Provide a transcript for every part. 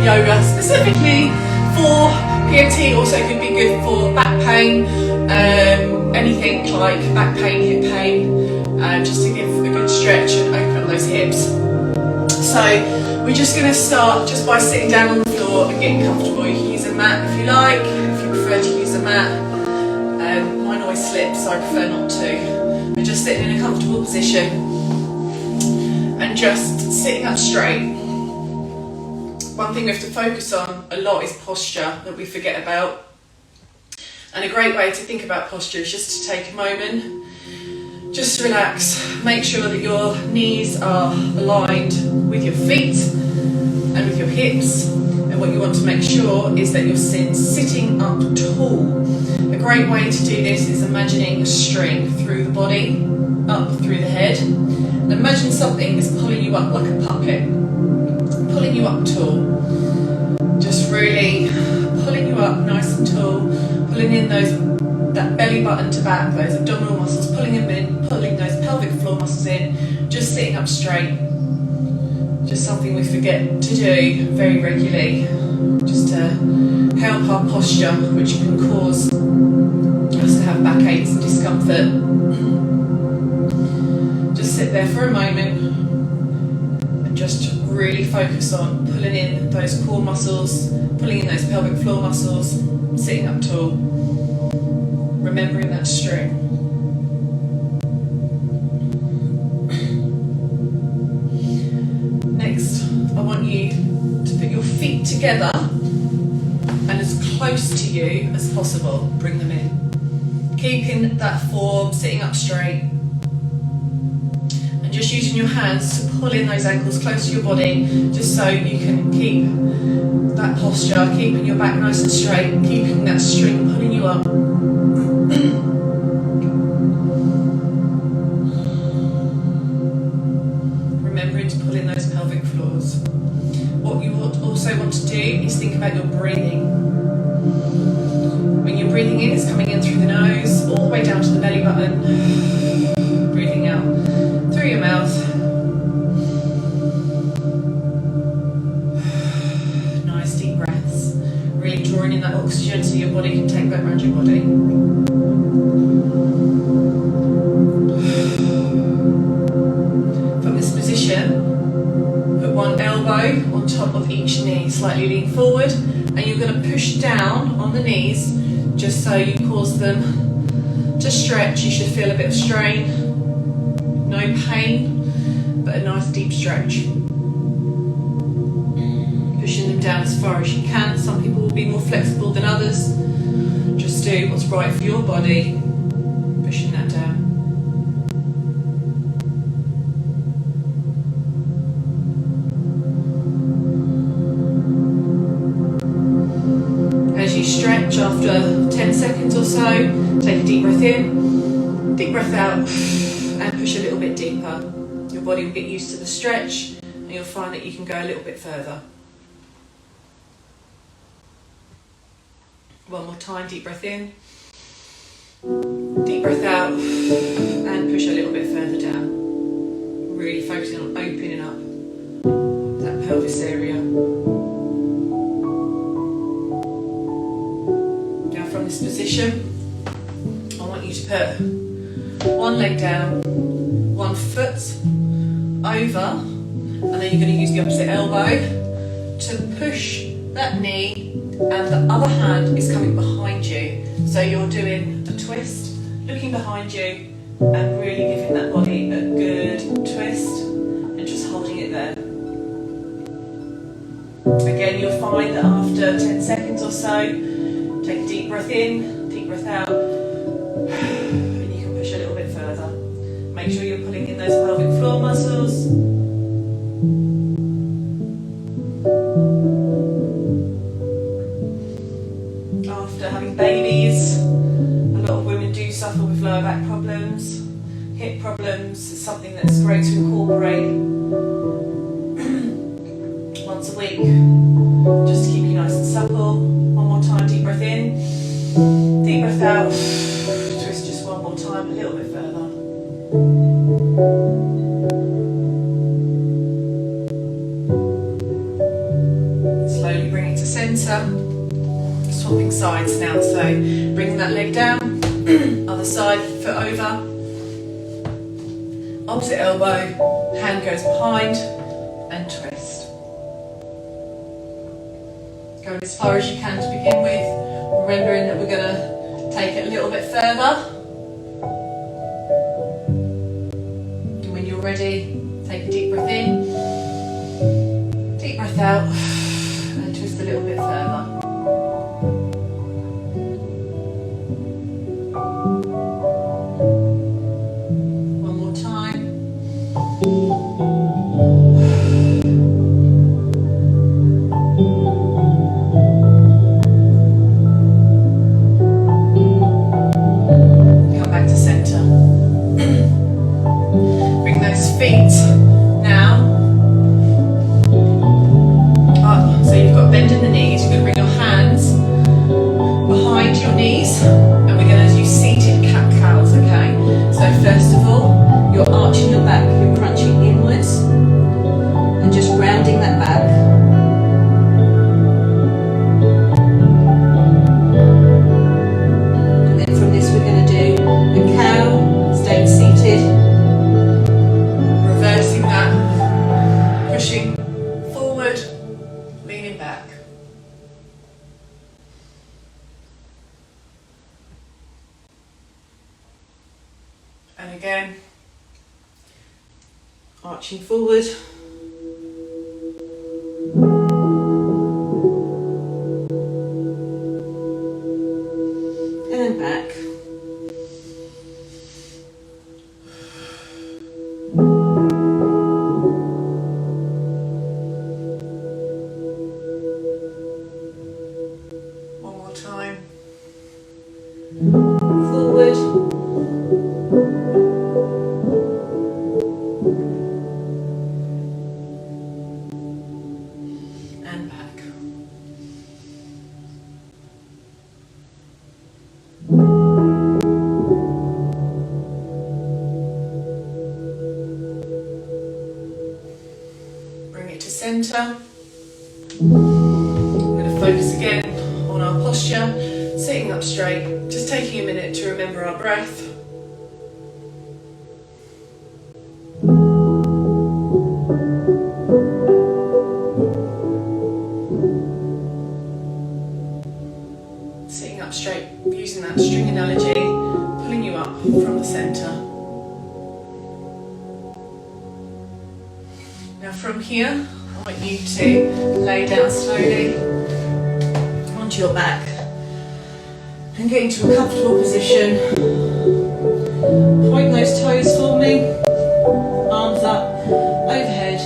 yoga specifically for PMT. Also could be good for back pain, anything like back pain, hip pain, just to give a good stretch and open up those hips. So we're just going to start just by sitting down on the floor and getting comfortable. You can use a mat if you like, if you prefer to use a mat. Mine always slips, so I prefer not to. We're just sitting in a comfortable position and just sitting up straight. One thing we have to focus on a lot is posture, that we forget about. And a great way to think about posture is just to take a moment, just relax, make sure that your knees are aligned with your feet and with your hips. And what you want to make sure is that you're sitting up tall. A great way to do this is imagining a string through the body, up through the head. And imagine something is pulling you up like a puppet, pulling you up tall. Just really pulling you up nice and tall, pulling in that belly button to back, those abdominal muscles, pulling them in, pulling those pelvic floor muscles in, just sitting up straight. Just something we forget to do very regularly, just to help our posture, which can cause us to have backaches and discomfort. Just sit there for a moment and just really focus on pulling in those core muscles, pulling in those pelvic floor muscles, sitting up tall, remembering that string. Next, I want you to put your feet together and as close to you as possible. Bring them in. Keeping that form, sitting up straight. And just using your hands to pull in those ankles close to your body, just so you can keep that posture, keeping your back nice and straight, keeping that string pulling you up. Remembering to pull in those pelvic floors. What you also want to do is think about your breathing. When you're breathing in, it's coming in through the nose, all the way down to the belly button. Breathing out through your mouth. Nice deep breaths. Really drawing in that oxygen so your body can take that around your body. From this position, put one elbow on top of each knee, slightly lean forward, and you're going to push down on the knees just so you cause them to stretch. You should feel a bit of strain, no pain, but a nice deep stretch. Pushing them down as far as you can. Some people will be more flexible than others. Just do what's right for your body. Pushing that down. As you stretch after 10 seconds or so, take a deep breath in, deep breath out, and push a little bit deeper. Your body will get used to the stretch and you'll find that you can go a little bit further. One more time, deep breath in, deep breath out, and push a little bit further down. Really focusing on opening up that pelvis area. Now from this position, I want you to put one leg down, one foot over, and then you're going to use the opposite elbow to push that knee, and the other hand is coming behind you. So you're doing a twist, looking behind you, and really giving that body a good twist, and just holding it there. Again, you'll find that after 10 seconds or so, take a deep breath in, deep breath out, and you can push a little bit further. Make sure you're pulling in those pelvic floor muscles. After having babies, a lot of women do suffer with lower back problems, hip problems. It's something that's great to incorporate once a week, just to keep you nice and supple. One more time, deep breath in, deep breath out, twist just one more time, a little bit further. Slowly centre. Swapping sides now, so bring that leg down, other side, foot over, opposite elbow, hand goes behind and twist. Go as far as you can to begin with, remembering that we're going to take it a little bit further. And when you're ready, take a deep breath in, deep breath out, and twist a little bit further. One more time. Come back to centre. Bring those feet now up. So you've got bend in the knees. You're going to bring your hands behind your knees, and we're going to do seated cat cows, okay? So first of all, you're arching your back, you're crunching inwards, and just rounding that back. And then from this we're going to do a cow, staying seated, reversing that, pushing forward, leaning back. And again, arching forward. And then back. One more time. Forward. And back. Bring it to centre. We're going to focus again on our posture, sitting up straight, just taking a minute to remember our breath. Sitting up straight, using that string analogy, pulling you up from the centre. Now from here, I want you to lay down slowly onto your back and get into a comfortable position. Point those toes for me, arms up, overhead,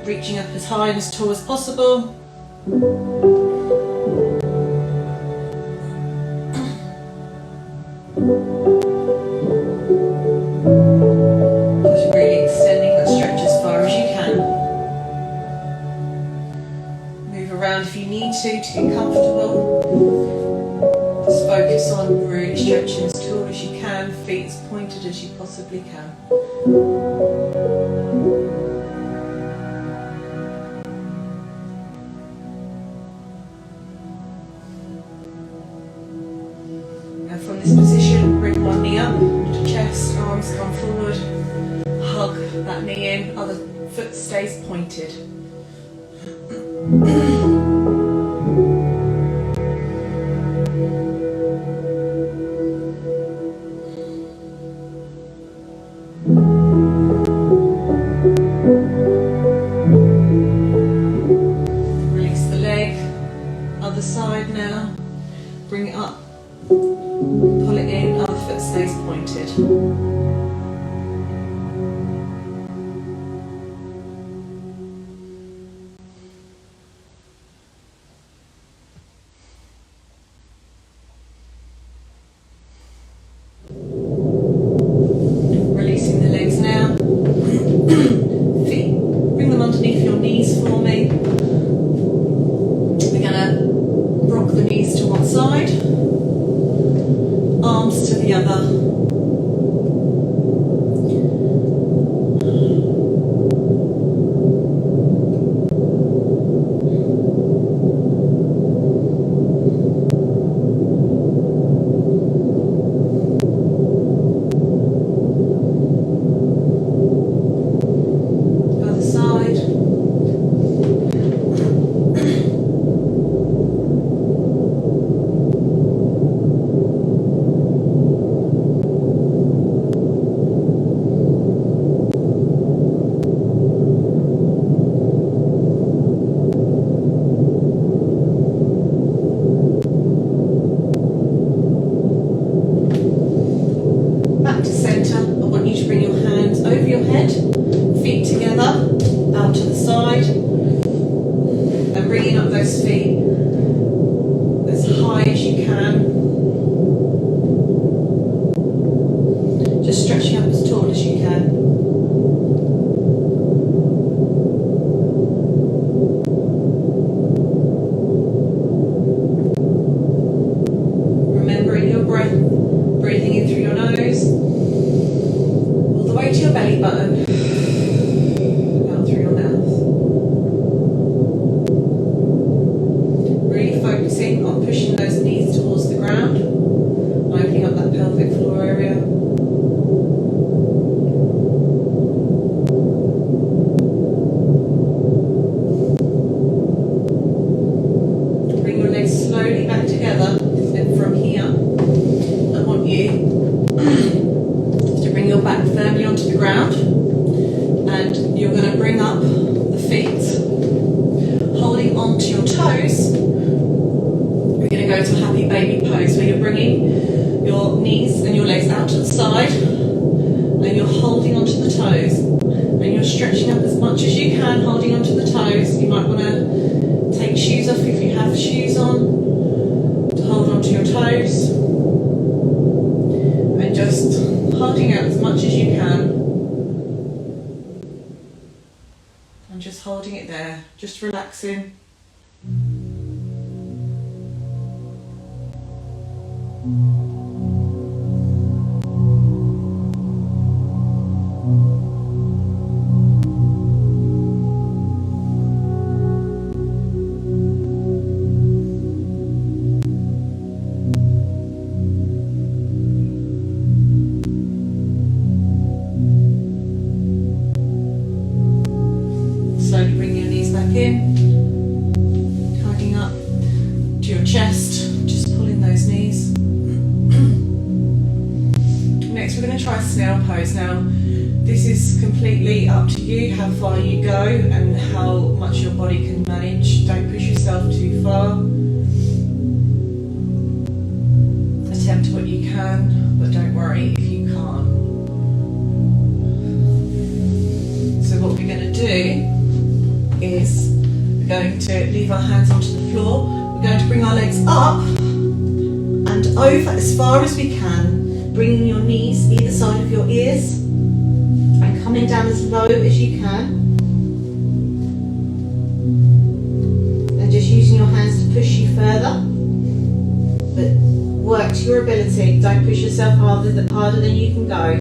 reaching up as high and as tall as possible. Just really extending that stretch as far as you can. Move around if you need to get comfortable. Just focus on really stretching as tall as you can, feet as pointed as you possibly can. Now from this position, bring one knee up to chest, arms come forward, hug that knee in, other foot stays pointed. Release the leg, other side now, bring it up, pull it in, other foot stays pointed. Releasing the legs now. Feet, bring them underneath your knees for me. We're going to rock the knees to one side, arms to the other. feet together, out to the side, and bringing up those feet as high as you can. Just stretching up as tall as you can. Remembering your breath, breathing in through your nose, all the way to your belly button, out through your mouth. Really focusing on pushing those knees towards the ground, opening up that pelvic floor area. Bring your legs slowly back together, and from here, I want you to bring your back firmly onto the ground, and you're going to bring up the feet, holding onto your toes. We're going to go to happy baby pose, where you're bringing your knees and your legs out to the side, and you're holding onto the toes, and you're stretching up as much as you can, holding onto the toes. You might want to take shoes off if you have shoes on, to hold onto your toes, and just holding out as much as you can, and just holding it there, just relaxing. Slowly bring your knees back in, hugging up to your chest, just pulling those knees. Next, we're going to try Snail Pose. Now, this is completely up to you, how far you go and how much your body can manage. Don't push yourself too far. Attempt what you can, but don't worry if you can't. So what we're going to do is we're going to leave our hands onto the floor. We're going to bring our legs up and over as far as we can, bringing your knees either side of your ears and coming down as low as you can, and just using your hands to push you further, but work to your ability. Don't push yourself harder than you can go.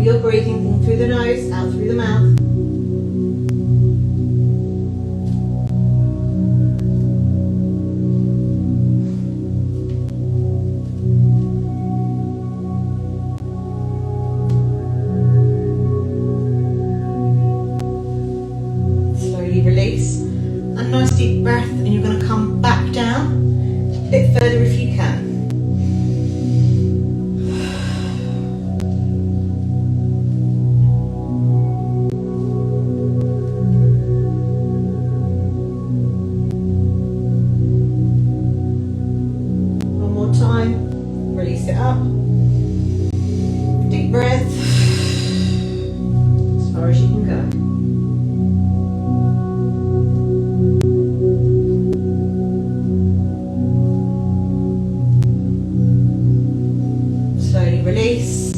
You're breathing in through the nose, out through the mouth. Slowly release. A nice deep breath, and you're going to come back down a bit further if you can. Time, release it up, deep breath, as far as you can go. Slowly release,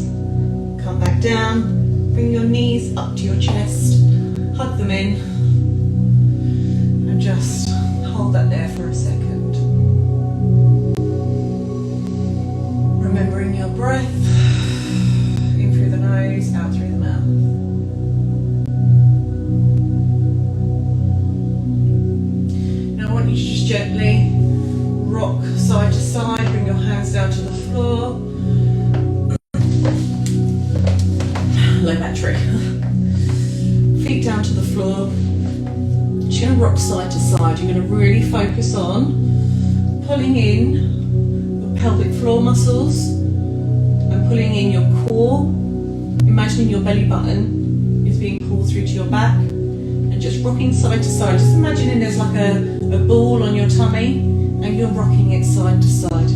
come back down, bring your knees up to your chest, hug them in, and just hold that there for a second. Remembering your breath, in through the nose, out through the mouth. Now I want you to just gently rock side to side, bring your hands down to the floor. Low battery. Feet down to the floor. Just going to rock side to side. You're going to really focus on pulling in pelvic floor muscles and pulling in your core. Imagining your belly button is being pulled through to your back and just rocking side to side. Just imagining there's like a ball on your tummy and you're rocking it side to side.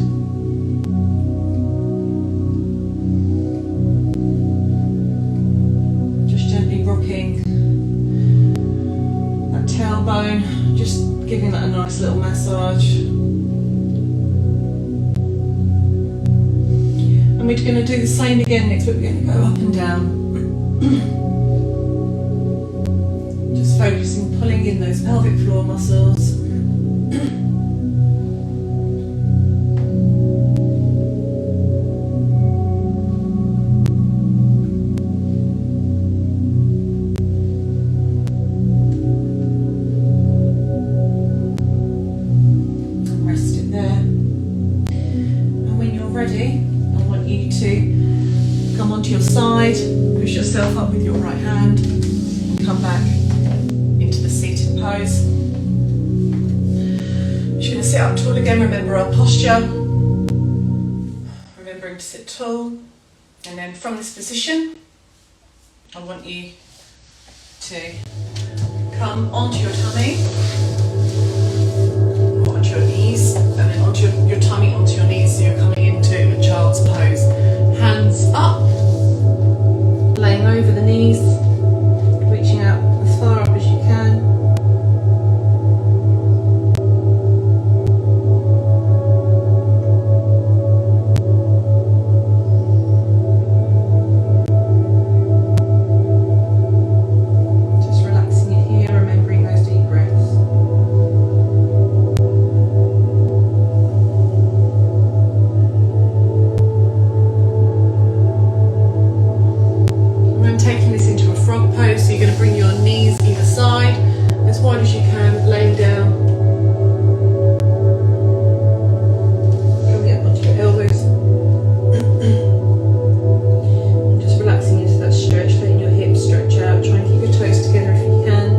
Just gently rocking that tailbone, just giving that a nice little massage. And we're going to do the same again next, but we're going to go up and down. Just focusing, pulling in those pelvic floor muscles. Rest it there. And when you're ready, you to come onto your side, push yourself up with your right hand, and come back into the seated pose. Just going to sit up tall again, remember our posture, remembering to sit tall, and then from this position, I want you to come onto your tummy, or onto your knees, and then onto your tummy, onto your knees, so you're coming into a child's pose. Hands up, laying over the knees, reaching out as far up as you can. Just relaxing it here, remembering those deep breaths. Taking this into a frog pose, so you're going to bring your knees either side as wide as you can, laying down, coming up onto your elbows, and just relaxing into that stretch, letting your hips stretch out. Try and keep your toes together if you can.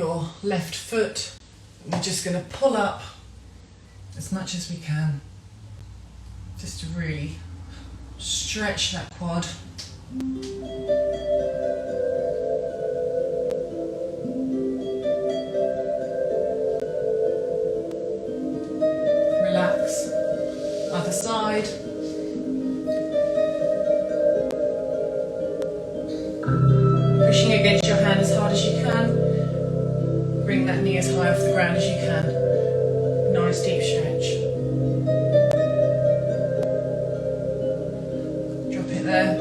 your left foot. We're just going to pull up as much as we can, just to really stretch that quad. Relax. Other side. Pushing against your hand as hard as you can. Bring that knee as high off the ground as you can. Nice deep stretch. Drop it there.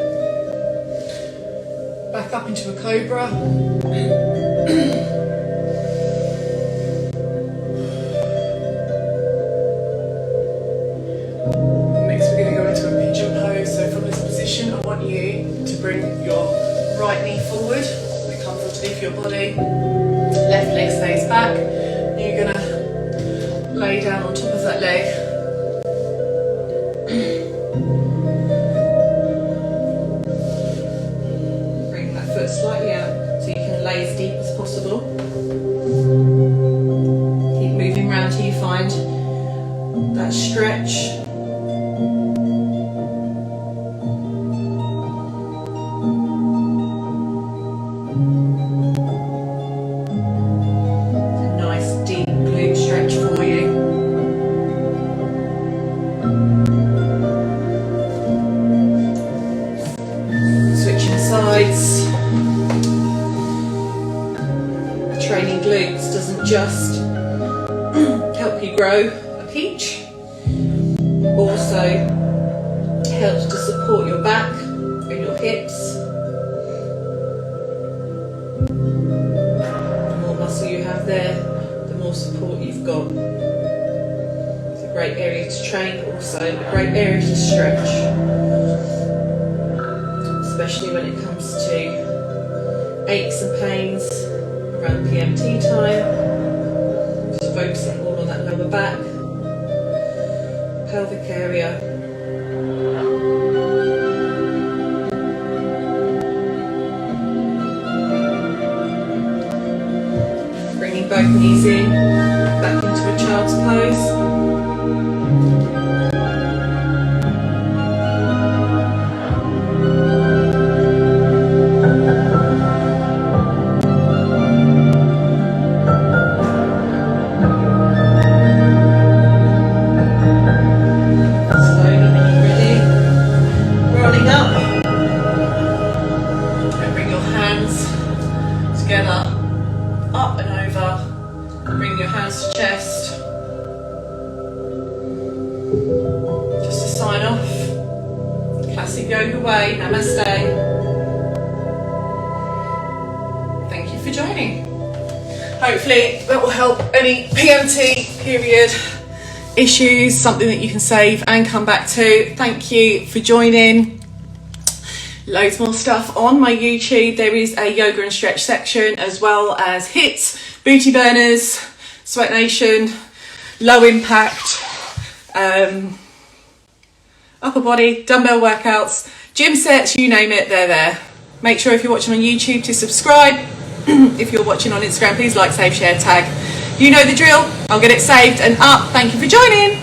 Back up into a cobra. Next we're going to go into a pigeon pose. So from this position I want you to bring your right knee forward, comfortably for your body. Left leg stays back. You're going to lay down on top of that leg. Bring that foot slightly out so you can lay as deep as possible. Keep moving around till you find that stretch. Training glutes doesn't just help you grow a peach, also helps to support your back and your hips. The more muscle you have there, the more support you've got. It's a great area to train, but also a great area to stretch, especially when it comes to aches and pains around PMT time. Just focusing all on that lower back, pelvic area. Bringing both knees in, back into a child's pose. Up and over, bring your hands to chest. Just to sign off, classic yoga way, namaste. Thank you for joining. Hopefully that will help any PMT period issues, something that you can save and come back to. Thank you for joining. Loads more stuff on my YouTube. There is a yoga and stretch section, as well as hits, booty burners, Sweat Nation, low impact, upper body, dumbbell workouts, gym sets, you name it, they're there. Make sure if you're watching on YouTube to subscribe. If you're watching on Instagram, please like, save, share, tag. You know the drill. I'll get it saved and up. Thank you for joining.